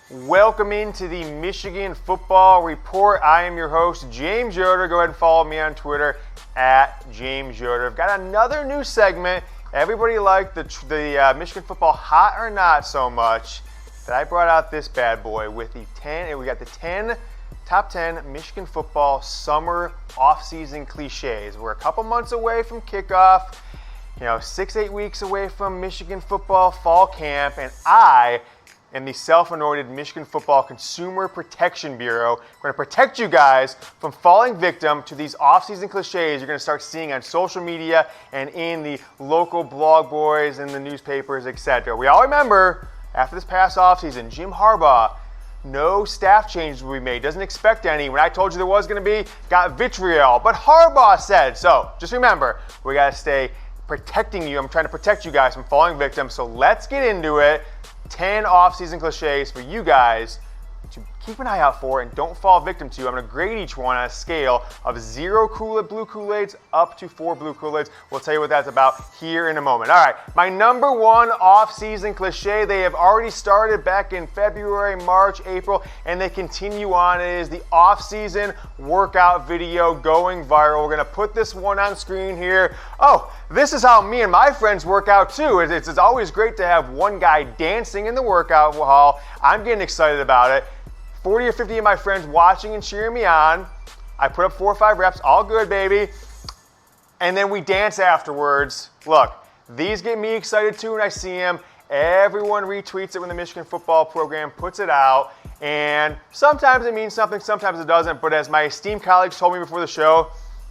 Welcome into the Michigan Football Report. I am your host, James Yoder. Go ahead and follow me on Twitter at James Yoder. I've got another new segment. Everybody liked the Michigan football hot or not so much that I brought out this bad boy with the 10, and we got the top 10 Michigan football summer off-season cliches. We're a couple months away from kickoff, 6-8 weeks away from Michigan football fall camp, and I am the self-anointed Michigan Football Consumer Protection Bureau. We're going to protect you guys from falling victim to these off-season cliches you're going to start seeing on social media and in the local blog boys and the newspapers, etc. We all remember, after this past off-season, Jim Harbaugh, no staff changes will be made, doesn't expect any. When I told you there was going to be, got vitriol. But Harbaugh said, so just remember, we got to stay protecting you. I'm trying to protect you guys from falling victim, so let's get into it. 10 off-season cliches for you guys to keep an eye out for and don't fall victim to. I'm going to grade each one on a scale of 0 blue Kool-Aids up to 4 blue Kool-Aids. We'll tell you what that's about here in a moment. All right, my number one off-season cliche, they have already started back in February, March, April, and they continue on. It is the off-season workout video going viral. We're going to put this one on screen here. Oh, this is how me and my friends work out too. It's always great to have one guy dancing in the workout hall. I'm getting excited about it. 40 or 50 of my friends watching and cheering me on. I put up 4 or 5 reps, all good, baby. And then we dance afterwards. Look, these get me excited too when I see them. Everyone retweets it when the Michigan football program puts it out. And sometimes it means something, sometimes it doesn't. But as my esteemed colleagues told me before the show,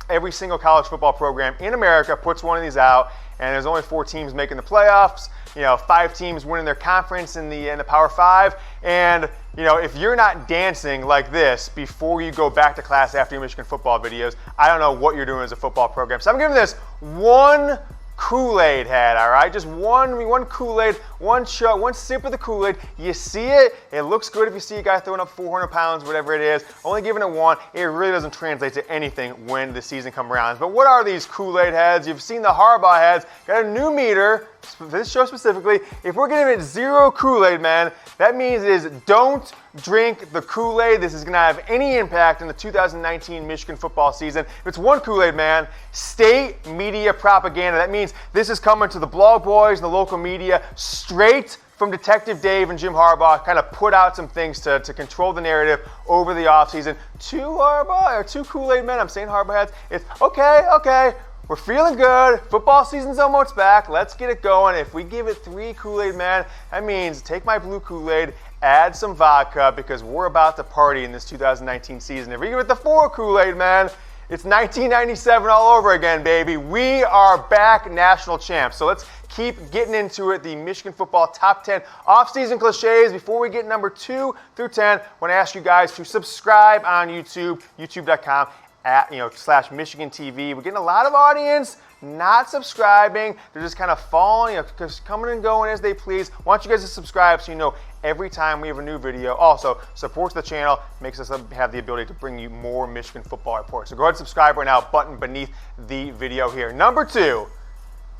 every single college football program in America puts one of these out, and there's only 4 teams making the playoffs. 5 teams winning their conference in the Power 5, and if you're not dancing like this before you go back to class after your Michigan football videos, I don't know what you're doing as a football program. So I'm giving this 1 Kool-Aid head, all right? Just one Kool-Aid, one sip of the Kool-Aid. You see it, it looks good if you see a guy throwing up 400 pounds, whatever it is. Only giving it 1, it really doesn't translate to anything when the season comes around. But what are these Kool-Aid heads? You've seen the Harbaugh heads. Got a new meter for this show specifically. If we're giving it 0 Kool-Aid, man, that means it is don't drink the Kool-Aid. This is going to have any impact in the 2019 Michigan football season. If it's 1 Kool-Aid, man, state media propaganda. That means this is coming to the blog boys and the local media straight from Detective Dave and Jim Harbaugh. Kind of put out some things to control the narrative over the offseason. 2 Kool-Aid men. I'm saying Harbaugh heads. It's okay. We're feeling good. Football season's almost back. Let's get it going. If we give it 3 Kool-Aid, man, that means take my blue Kool-Aid, add some vodka, because we're about to party in this 2019 season. If we give it the 4 Kool-Aid, man, it's 1997 all over again, baby. We are back national champs. So let's keep getting into it. The Michigan football top 10 off-season cliches. Before we get number 2 through 10, I want to ask you guys to subscribe on YouTube, youtube.com. / Michigan TV. We're getting a lot of audience not subscribing. They're just kind of following, coming and going as they please. I want you guys to subscribe so you know every time we have a new video. Also, supports the channel, makes us have the ability to bring you more Michigan football reports. So go ahead and subscribe right now, button beneath the video here. Number 2,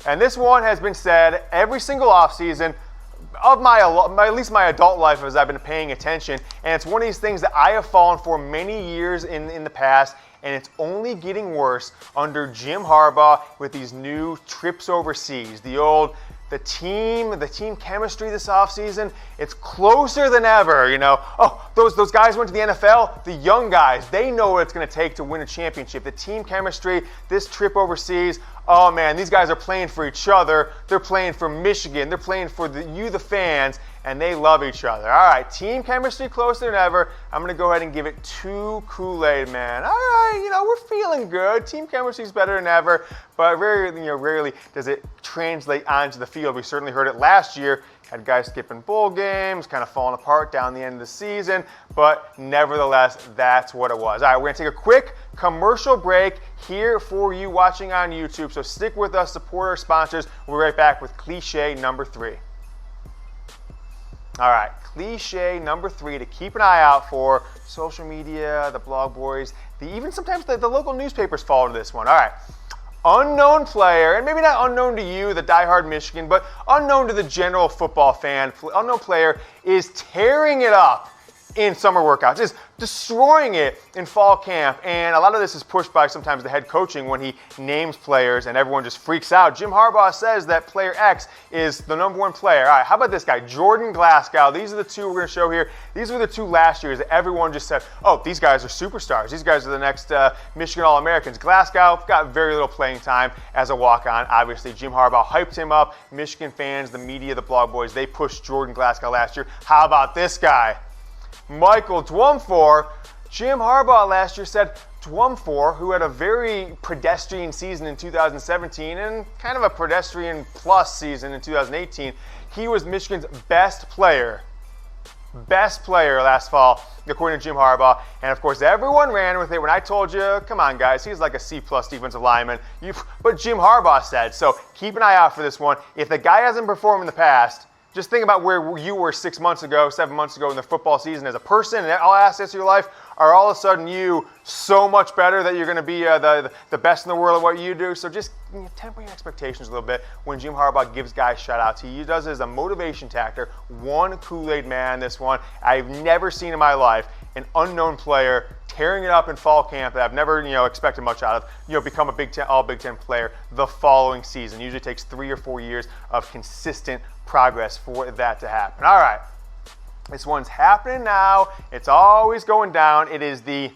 and this one has been said every single offseason of at least my adult life as I've been paying attention, and it's one of these things that I have fallen for many years in the past, and it's only getting worse under Jim Harbaugh with these new trips overseas. The team chemistry this offseason, it's closer than ever, Oh, those guys went to the NFL, the young guys, they know what it's going to take to win a championship. The team chemistry, this trip overseas, oh man, these guys are playing for each other. They're playing for Michigan. They're playing for the fans, and they love each other. All right, team chemistry closer than ever. I'm going to go ahead and give it 2 Kool-Aid, man. All right, we're feeling good. Team chemistry is better than ever, but rarely does it translate onto the field. We certainly heard it last year. Had guys skipping bowl games, kind of falling apart down the end of the season, but nevertheless, that's what it was. All right, we're going to take a quick commercial break here for you watching on YouTube, so stick with us, support our sponsors. We'll be right back with cliche number 3. All right, cliche number 3 to keep an eye out for. Social media, the blog boys, even sometimes the local newspapers fall into this one. All right, unknown player, and maybe not unknown to you, the diehard Michigan, but unknown to the general football fan, unknown player is tearing it up in summer workouts, is destroying it in fall camp. And a lot of this is pushed by sometimes the head coaching when he names players and everyone just freaks out. Jim Harbaugh says that player X is the number one player. All right, how about this guy, Jordan Glasgow? These are the two we're going to show here. These were the two last years that everyone just said, oh, these guys are superstars. These guys are the next Michigan All-Americans. Glasgow got very little playing time as a walk-on. Obviously, Jim Harbaugh hyped him up. Michigan fans, the media, the blog boys, they pushed Jordan Glasgow last year. How about this guy? Michael Dwumfor. Jim Harbaugh last year said Dwumfor, who had a very pedestrian season in 2017 and kind of a pedestrian plus season in 2018, he was Michigan's best player last fall, according to Jim Harbaugh. And of course, everyone ran with it when I told you, come on guys, he's like a C-plus defensive lineman. But Jim Harbaugh said, so keep an eye out for this one. If the guy hasn't performed in the past, just think about where you were 6 months ago, 7 months ago in the football season as a person and all aspects of your life. Are all of a sudden you so much better that you're going to be the best in the world at what you do? So just temper your expectations a little bit when Jim Harbaugh gives guys shout-outs. He does it as a motivation tactic. One Kool-Aid man, this one. I've never seen in my life an unknown player tearing it up in fall camp that I've never expected much out of, become a all Big Ten player the following season. Usually takes 3 or 4 years of consistent progress for that to happen. All right. This one's happening now. It's always going down. It is the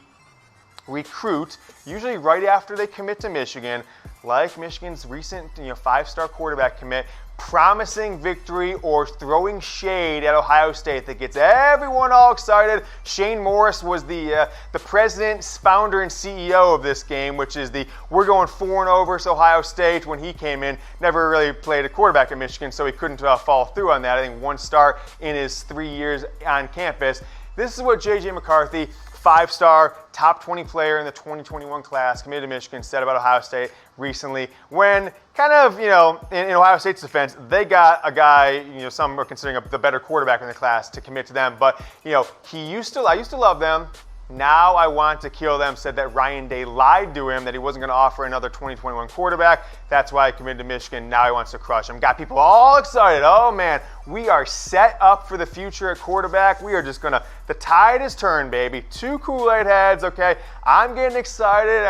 recruit, usually right after they commit to Michigan, like Michigan's recent 5-star quarterback commit, promising victory or throwing shade at Ohio State that gets everyone all excited. Shane Morris was the president, founder, and CEO of this game, which is we're going 4-0 versus Ohio State. When he came in, never really played a quarterback at Michigan, so he couldn't follow through on that. I think 1 start in his 3 years on campus. This is what J.J. McCarthy, 5-star, top 20 player in the 2021 class, committed to Michigan, said about Ohio State recently when kind of, in Ohio State's defense, they got a guy, some are considering the better quarterback in the class to commit to them. But, I used to love them. Now I want to kill them. Said that Ryan Day lied to him that he wasn't going to offer another 2021 quarterback. That's why he committed to Michigan. Now he wants to crush him. Got people all excited. Oh man, we are set up for the future at quarterback. We are just going to, the tide is turned, baby. 2 Kool-Aid heads, okay? I'm getting excited.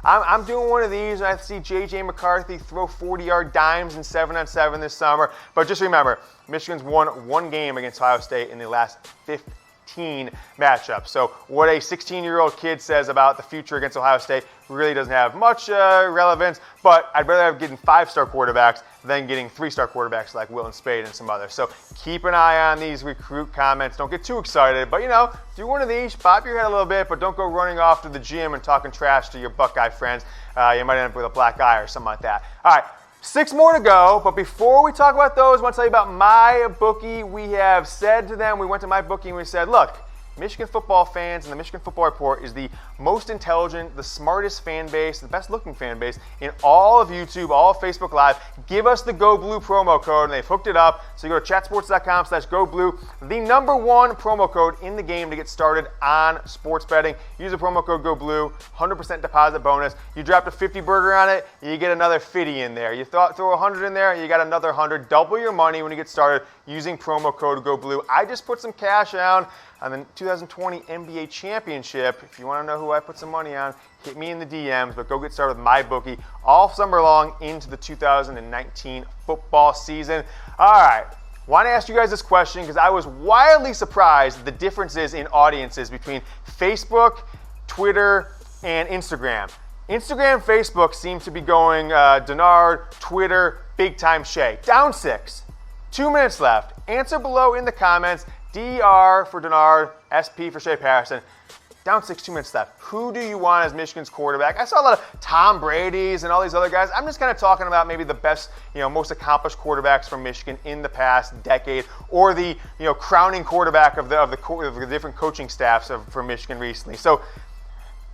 I'm doing one of these, and I see J.J. McCarthy throw 40-yard dimes in 7-on-7 this summer. But just remember, Michigan's won 1 game against Ohio State in the last 15 matchup. So what a 16-year-old kid says about the future against Ohio State really doesn't have much relevance, but I'd rather have getting 5-star quarterbacks than getting 3-star quarterbacks like Will and Spade and some others. So keep an eye on these recruit comments. Don't get too excited, but do one of these, bob your head a little bit, but don't go running off to the gym and talking trash to your Buckeye friends. You might end up with a black eye or something like that. All right. 6 more to go, but before we talk about those, I want to tell you about MyBookie. We have said to them, we went to MyBookie and we said, look, Michigan football fans and the Michigan Football Report is the most intelligent, the smartest fan base, the best looking fan base in all of YouTube, all of Facebook Live. Give us the Go Blue promo code, and they've hooked it up. So you go to chatsports.com/GoBlue, the #1 promo code in the game to get started on sports betting. Use the promo code GoBlue, 100% deposit bonus. You dropped a 50 burger on it, you get another 50 in there. You throw 100 in there, you got another 100. Double your money when you get started using promo code GoBlue. I just put some cash down on the 2020 NBA Championship. If you want to know who I put some money on, hit me in the DMs, but go get started with MyBookie all summer long into the 2019 football season. All right, want to ask you guys this question because I was wildly surprised at the differences in audiences between Facebook, Twitter, and Instagram. Instagram, Facebook seem to be going Denard, Twitter, big time Shea. Down 6. 2 minutes left. Answer below in the comments. DR for Denard, SP for Shea Patterson. Down 6, 2 minutes left. Who do you want as Michigan's quarterback? I saw a lot of Tom Brady's and all these other guys. I'm just kind of talking about maybe the best, most accomplished quarterbacks from Michigan in the past decade, or the, crowning quarterback of the different coaching staffs for Michigan recently. So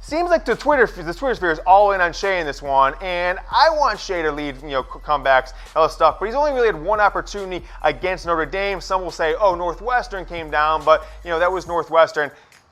seems like the Twitter sphere is all in on Shea in this one, and I want Shea to lead, comebacks, all this stuff. But he's only really had 1 opportunity against Notre Dame. Some will say, oh, Northwestern came down, but that was Northwestern.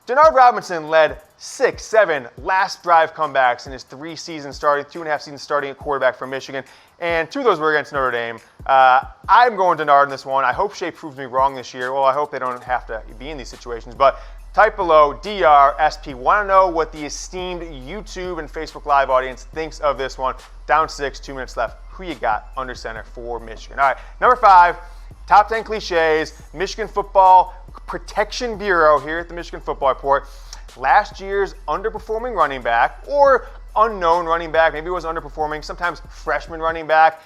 Denard Robinson led 6, 7 last drive comebacks in his 3 seasons starting, 2.5 seasons starting at quarterback for Michigan, and 2 of those were against Notre Dame. I'm going Denard in this one. I hope Shea proves me wrong this year. Well, I hope they don't have to be in these situations, but type below DRSP. Want to know what the esteemed YouTube and Facebook Live audience thinks of this one. Down 6, 2 minutes left. Who you got under center for Michigan? All right, number 5, top 10 cliches, Michigan Football Protection Bureau here at the Michigan Football Report. Last year's underperforming running back or unknown running back, maybe it was underperforming, sometimes freshman running back,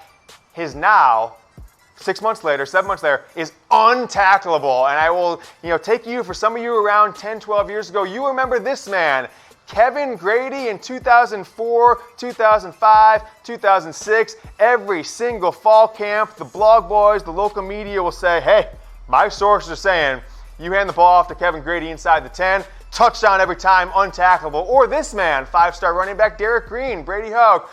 his now 6 months later, 7 months later, is untackleable. And I will, take you, for some of you around 10, 12 years ago, you remember this man, Kevin Grady in 2004, 2005, 2006. Every single fall camp, the blog boys, the local media will say, hey, my sources are saying, you hand the ball off to Kevin Grady inside the 10, touchdown every time, untackleable. Or this man, 5-star running back Derek Green, Brady Hoke.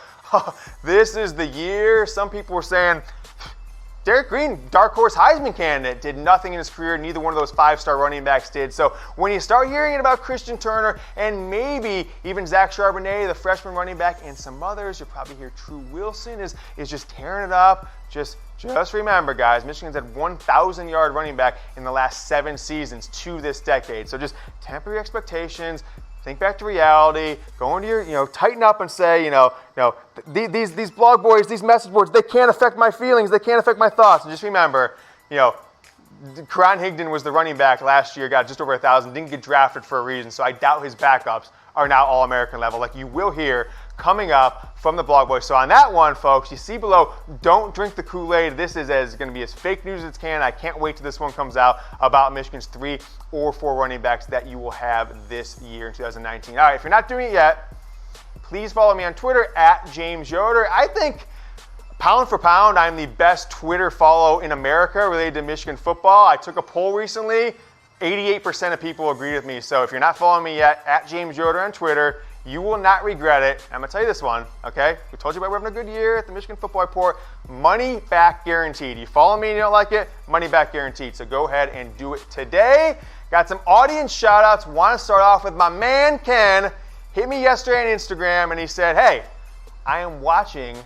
This is the year. Some people were saying, Derek Green, dark horse Heisman candidate, did nothing in his career. Neither one of those 5-star running backs did. So when you start hearing about Christian Turner and maybe even Zach Charbonnet, the freshman running back, and some others, you'll probably hear True Wilson is just tearing it up. Just remember, guys, Michigan's had 1,000-yard running back in the last 7 seasons to this decade. So just temper your expectations. Think back to reality. Go into your, tighten up and say, these blog boys, these message boards, they can't affect my feelings. They can't affect my thoughts. And just remember, Karan Higdon was the running back last year, got just over 1,000, didn't get drafted for a reason. So I doubt his backups are now All-American level, like you will hear coming up from the blog boys. So on that one, folks, you see below, don't drink the Kool-Aid. This is going to be as fake news as it can. I can't wait till this one comes out about Michigan's 3 or 4 running backs that you will have this year in 2019. All right, if you're not doing it yet, please follow me on Twitter at James Yoder. I think pound for pound, I'm the best Twitter follow in America related to Michigan football. I took a poll recently. 88% of people agreed with me. So if you're not following me yet, at James Yoder on Twitter, you will not regret it. I'm going to tell you this one, okay? We told you about we're having a good year at the Michigan Football Report. Money back guaranteed. You follow me and you don't like it, money back guaranteed. So go ahead and do it today. Got some audience shout-outs. Want to start off with my man, Ken. Hit me yesterday on Instagram, and he said, hey, I am watching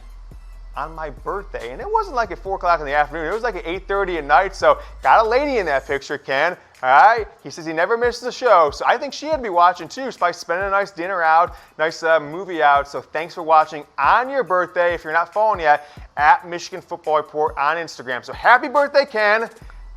on my birthday. And it wasn't like at 4 o'clock in the afternoon. It was like at 8:30 at night. So got a lady in that picture, Ken. All right. He says he never misses a show. So I think she had to be watching too. By spending a nice dinner out, nice movie out. So thanks for watching on your birthday. If you're not following yet, at Michigan Football Report on Instagram. So happy birthday, Ken.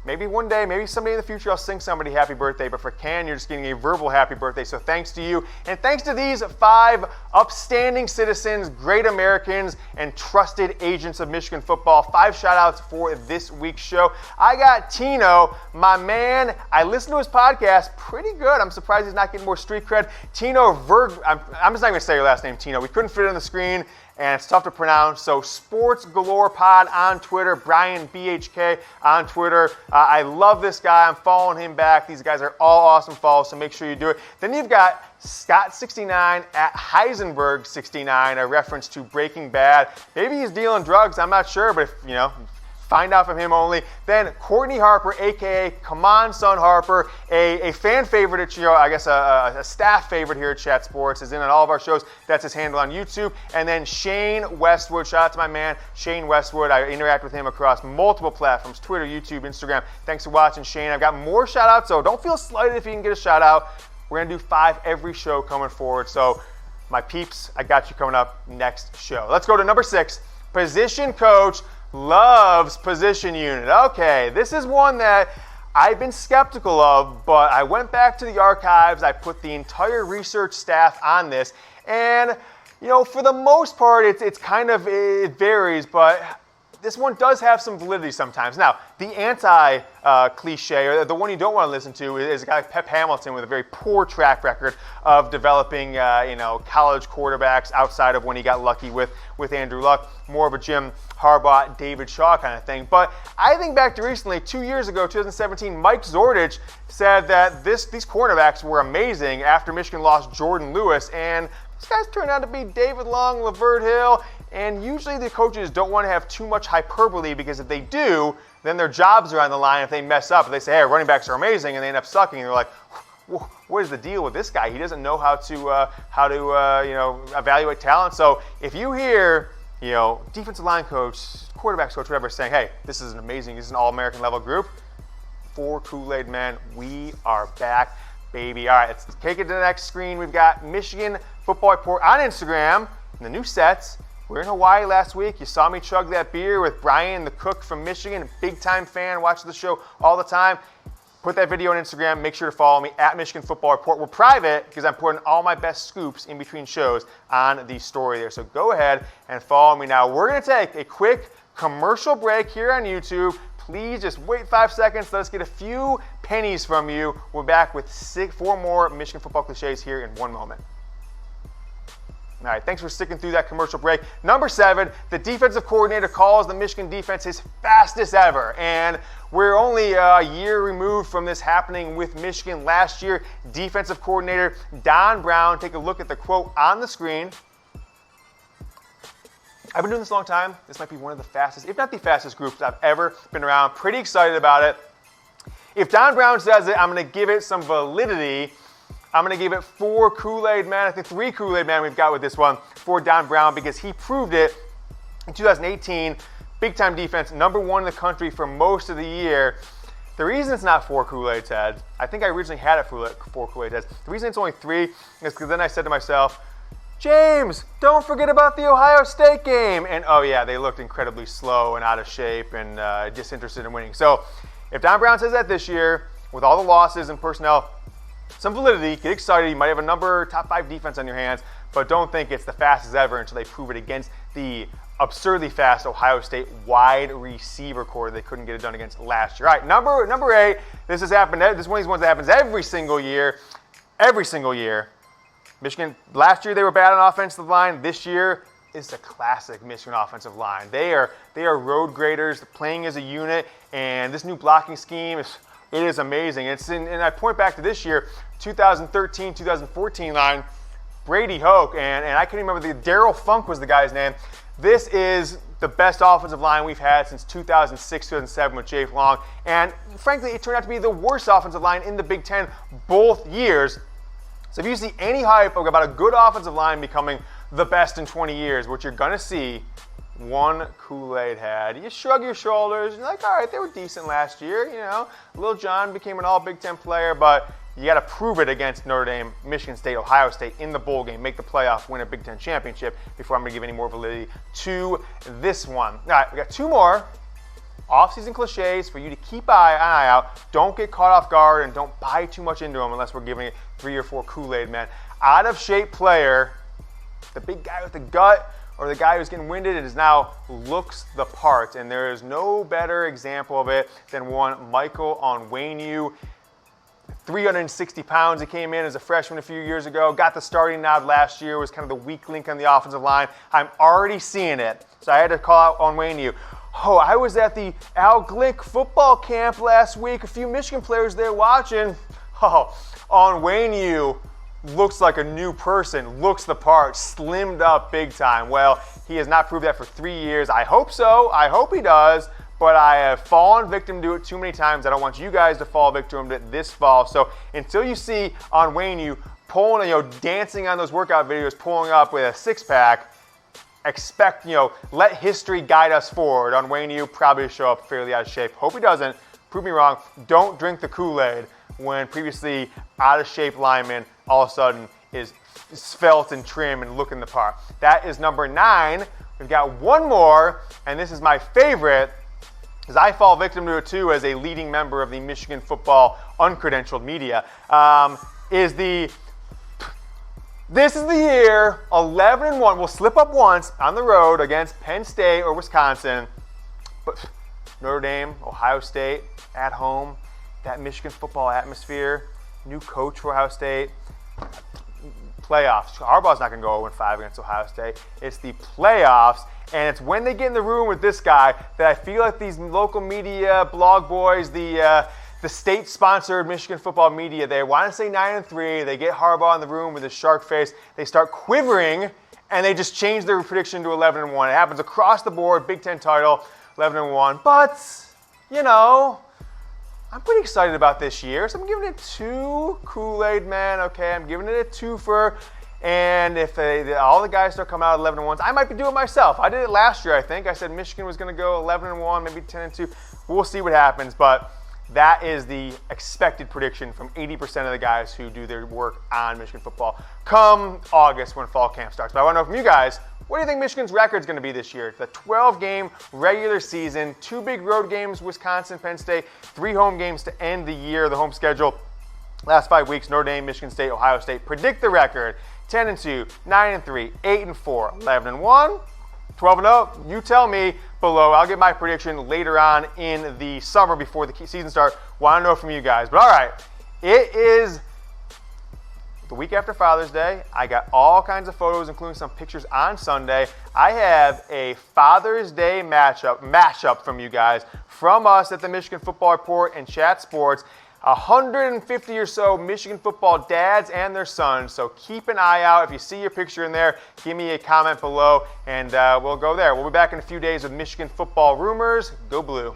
Maybe one day, maybe someday in the future, I'll sing somebody happy birthday. But for Ken, you're just getting a verbal happy birthday. So thanks to you. And thanks to these 5 upstanding citizens, great Americans, and trusted agents of Michigan football. 5 shout-outs for this week's show. I got Tino, my man. I listened to his podcast. Pretty good. I'm surprised he's not getting more street cred. Tino Verg. I'm just not going to say your last name, Tino. We couldn't fit it on the screen, and it's tough to pronounce. So Sports Galore Pod on Twitter, Brian BHK on Twitter. I love this guy. I'm following him back. These guys are all awesome follows, so make sure you do it. Then you've got Scott69 at Heisenberg69, a reference to Breaking Bad. Maybe he's dealing drugs. I'm not sure, but if, find out from him only. Then Courtney Harper, a.k.a. Come On Son Harper, a fan favorite at, I guess a staff favorite here at Chat Sports, is in on all of our shows. That's his handle on YouTube. And then Shane Westwood. Shout out to my man, Shane Westwood. I interact with him across multiple platforms, Twitter, YouTube, Instagram. Thanks for watching, Shane. I've got more shout outs, so don't feel slighted if you can get a shout out. We're going to do 5 every show coming forward. So my peeps, I got you coming up next show. Let's go to number 6, position coach loves position unit. Okay, this is one that I've been skeptical of, but I went back to the archives. I put the entire research staff on this, and for the most part, it varies, but this one does have some validity sometimes. Now, the anti-cliche, or the one you don't want to listen to, is a guy like Pep Hamilton with a very poor track record of developing, college quarterbacks outside of when he got lucky with Andrew Luck. More of a Jim Harbaugh, David Shaw kind of thing. But I think back to recently, 2 years ago, 2017, Mike Zordich said that these quarterbacks were amazing after Michigan lost Jordan Lewis, and these guys turned out to be David Long, Lavert Hill, and usually the coaches don't want to have too much hyperbole, because if they do, then their jobs are on the line if they mess up. If they say, hey, running backs are amazing, and they end up sucking, and they're like, what is the deal with this guy? He doesn't know how to evaluate talent. So if you hear, defensive line coach, quarterbacks coach, whatever, saying, hey, this is an All-American level group, for Kool-Aid, man, we are back, baby. All right, let's take it to the next screen. We've got Michigan Football Report on Instagram, and the new sets. We were in Hawaii last week. You saw me chug that beer with Brian, the cook from Michigan, a big-time fan, watches the show all the time. Put that video on Instagram. Make sure to follow me at Michigan Football Report. We're private because I'm putting all my best scoops in between shows on the story there. So go ahead and follow me now. We're going to take a quick commercial break here on YouTube. Please just wait 5 seconds. Let us get a few pennies from you. We're back with 4 more Michigan football cliches here in 1 moment. All right, thanks for sticking through that commercial break. Number 7, the defensive coordinator calls the Michigan defense his fastest ever. And we're only a year removed from this happening with Michigan. Last year, defensive coordinator Don Brown, take a look at the quote on the screen. I've been doing this a long time. This might be one of the fastest, if not the fastest groups I've ever been around. Pretty excited about it. If Don Brown says it, I'm going to give it some validity. I'm going to give it 4 Kool-Aid men. I think 3 Kool-Aid men we've got with this one for Don Brown because he proved it in 2018. Big-time defense, number 1 in the country for most of the year. The reason it's not 4 Kool-Aid heads, I think I originally had it for 4 Kool-Aid heads. The reason it's only 3 is because then I said to myself, James, don't forget about the Ohio State game. And oh yeah, they looked incredibly slow and out of shape and disinterested in winning. So if Don Brown says that this year, with all the losses and personnel, some validity, get excited. You might have a top 5 defense on your hands, but don't think it's the fastest ever until they prove it against the absurdly fast Ohio State wide receiver core they couldn't get it done against last year. All right, number 8. This has happened. This is one of these ones that happens every single year. Every single year. Michigan, last year they were bad on offensive line. This year is the classic Michigan offensive line. They are road graders, playing as a unit, and this new blocking scheme is amazing. And I point back to this year, 2013, 2014 line, Brady Hoke, and I can't remember, Daryl Funk was the guy's name. This is the best offensive line we've had since 2006, 2007 with Jake Long. And frankly, it turned out to be the worst offensive line in the Big Ten both years. So if you see any hype about a good offensive line becoming the best in 20 years, what you're going to see, 1 Kool-Aid head. You shrug your shoulders, and you're like, all right, they were decent last year. Lil John became an all Big Ten player, but you got to prove it against Notre Dame, Michigan State, Ohio State in the bowl game, make the playoff, win a Big Ten championship before I'm going to give any more validity to this one. All right, we got 2 more off-season cliches for you to keep an eye out. Don't get caught off guard and don't buy too much into them unless we're giving it 3 or 4 Kool-Aid men. Out of shape player, the big guy with the gut, or the guy who's getting winded and now looks the part. And there is no better example of it than one Michael Onwenu. 360 pounds. He came in as a freshman a few years ago, got the starting nod last year, was kind of the weak link on the offensive line. I'm already seeing it, so I had to call out Onwenu. Oh, I was at the Al Glick football camp last week. A few Michigan players there watching. Oh, Onwenu looks like a new person, looks the part, slimmed up big time. Well, he has not proved that for 3 years. I hope so. I hope he does. But I have fallen victim to it too many times. I don't want you guys to fall victim to it this fall. So until you see Onwenu pulling, dancing on those workout videos, pulling up with a 6-pack, expect, let history guide us forward. Onwenu probably show up fairly out of shape. Hope he doesn't. Prove me wrong. Don't drink the Kool-Aid when previously out of shape lineman all of a sudden is svelte and trim and looking the part. That is number 9. We've got 1 more, and this is my favorite, because I fall victim to it too as a leading member of the Michigan football uncredentialed media, this is the year, 11-1. We'll slip up once on the road against Penn State or Wisconsin, but Notre Dame, Ohio State, at home, that Michigan football atmosphere, new coach for Ohio State, playoffs. Harbaugh's not going to go 0-5 against Ohio State. It's the playoffs, and it's when they get in the room with this guy that I feel like these local media, blog boys, the state-sponsored Michigan football media, they want to say 9-3. They get Harbaugh in the room with his shark face. They start quivering, and they just change their prediction to 11-1. It happens across the board, Big Ten title, 11-1. But, I'm pretty excited about this year, so I'm giving it 2 Kool-Aid, man. Okay, I'm giving it a 2-fer. And if all the guys start coming out 11-1s, I might be doing it myself. I did it last year, I think. I said Michigan was going to go 11-1, maybe 10-2. We'll see what happens, but that is the expected prediction from 80% of the guys who do their work on Michigan football come August when fall camp starts. But I want to know from you guys, what do you think Michigan's record is going to be this year? It's a 12-game regular season, 2 big road games, Wisconsin, Penn State, 3 home games to end the year, the home schedule. Last 5 weeks, Notre Dame, Michigan State, Ohio State. Predict the record: 10-2, 9-3, 8-4, 11-1, 12-0. You tell me below. I'll get my prediction later on in the summer before the season starts. Want to know from you guys. But all right, it is the week after Father's Day. I got all kinds of photos, including some pictures on Sunday. I have a Father's Day matchup from you guys, from us at the Michigan Football Report and Chat Sports. 150 or so Michigan football dads and their sons. So keep an eye out. If you see your picture in there, give me a comment below, and we'll go there. We'll be back in a few days with Michigan football rumors. Go Blue.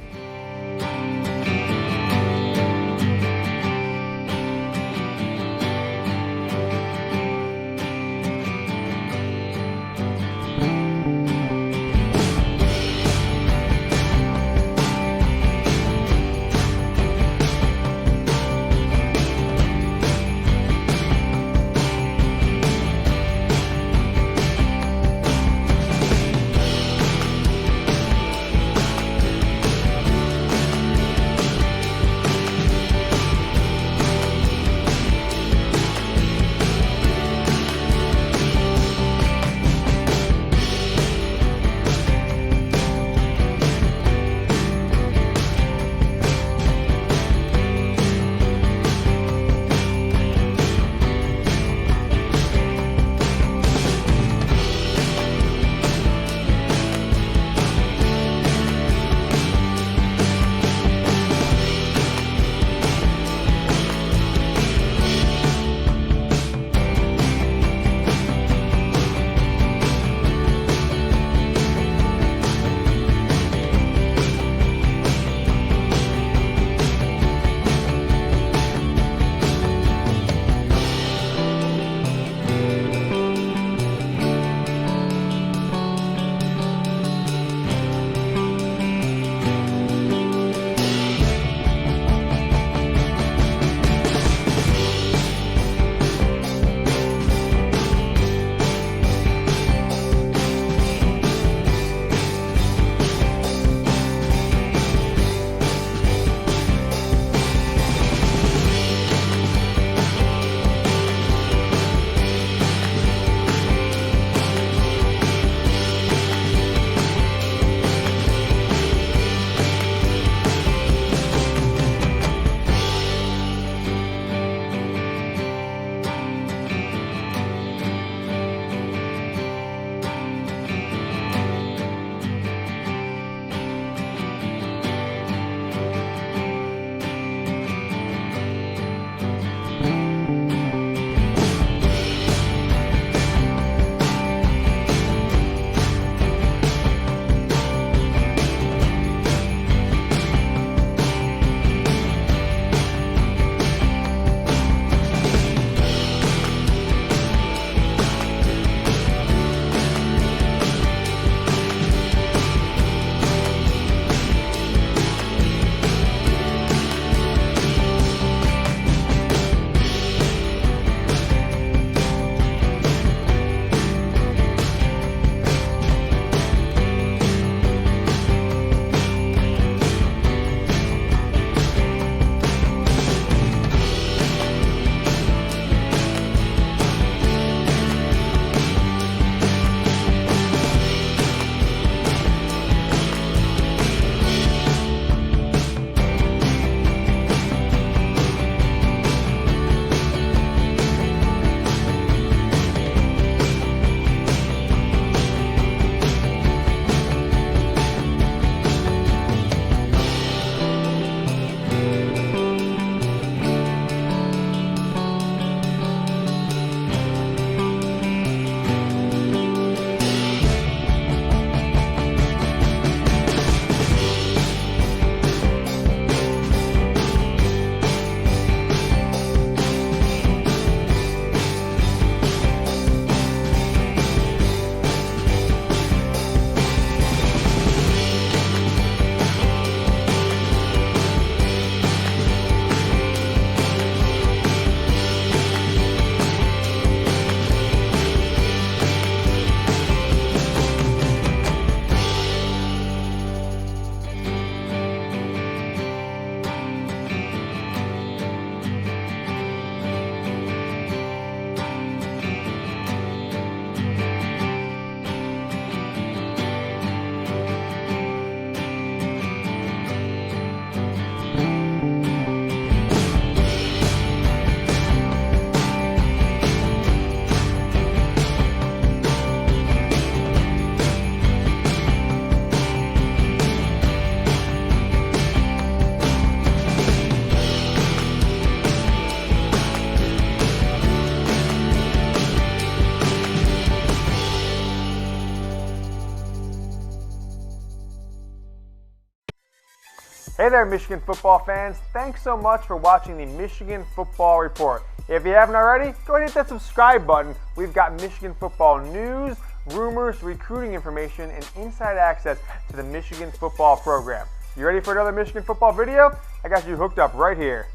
Hey there, Michigan football fans. Thanks so much for watching the Michigan Football Report. If you haven't already, go ahead and hit that subscribe button. We've got Michigan football news, rumors, recruiting information, and inside access to the Michigan football program. You ready for another Michigan football video? I got you hooked up right here.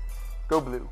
Go Blue.